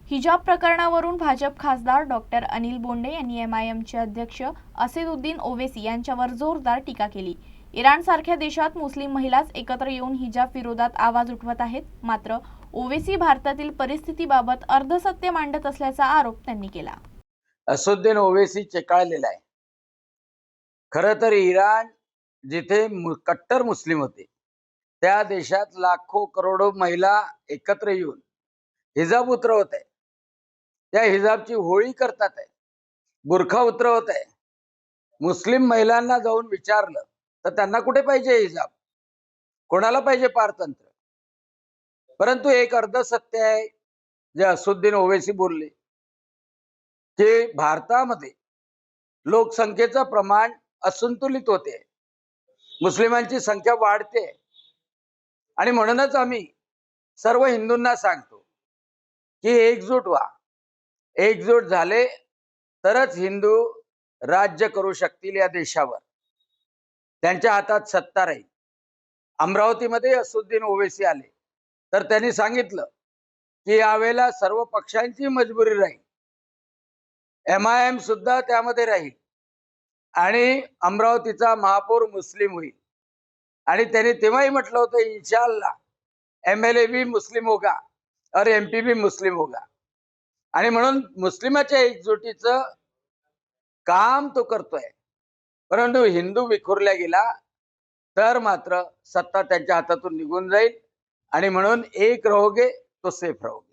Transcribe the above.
हिजाब प्रकरणावरून भाजप खासदार डॉक्टर अनिल बोंडे यांनी एमआयएमचे अध्यक्ष असदुद्दीन ओवैसी यांच्यावर जोरदार टीका केली। इराणसारख्या देशात मुस्लिम महिलाच एकत्र येऊन हिजाब विरोधात आवाज उठवत आहेत, मात्र ओवैसी भारतातील परिस्थितीबाबत अर्धसत्य मांडत असल्याचा आरोप त्यांनी केला। असदुद्दीन ओवैसी चेकाळलेला आहे। खरं तर इराण जिथे कट्टर मुस्लिम होते त्या देशात लाखो करोडो महिला एकत्र येऊन हिजाब उतरवत आहे, त्या हिजाबची होळी करतात आहे, बुरखा उतरवत आहे। मुस्लिम महिलांना जाऊन विचारलं तर त्यांना कुठे पाहिजे हिजाब, कोणाला पाहिजे पारतंत्र्य। परंतु एक अर्धसत्य आहे जे असदुद्दीन ओवैसी बोलले की भारतामध्ये लोकसंख्येचं प्रमाण असंतुलित होते, मुस्लिमांची संख्या वाढते आणि म्हणूनच आम्ही सर्व हिंदूंना सांगतो की एकजूट व्हा। एकजूट झाले तरच हिंदू राज्य करू शकतील या देशावर, त्यांच्या हातात सत्ता राहील। अमरावतीमध्ये असदुद्दीन ओवैसी आले तर त्यांनी सांगितलं की यावेळेला सर्व पक्षांची मजबुरी राहील, एमआयएम सुद्धा त्यामध्ये राहील आणि अमरावतीचा महापौर मुस्लिम होईल। आणि त्यांनी तेव्हाही म्हटलं होतं इंशाअल्लाह एमएलए भी मुस्लिम होगा और एमपी भी मुस्लिम होगा। आणि म्हणून मुस्लिमाच्या एकजुटीचं काम तो करतोय। परंतु हिंदू विखुरल्या गेला तर मात्र सत्ता त्यांच्या हातातून निघून जाईल आणि म्हणून एक रहोगे तो सेफ रहोगे।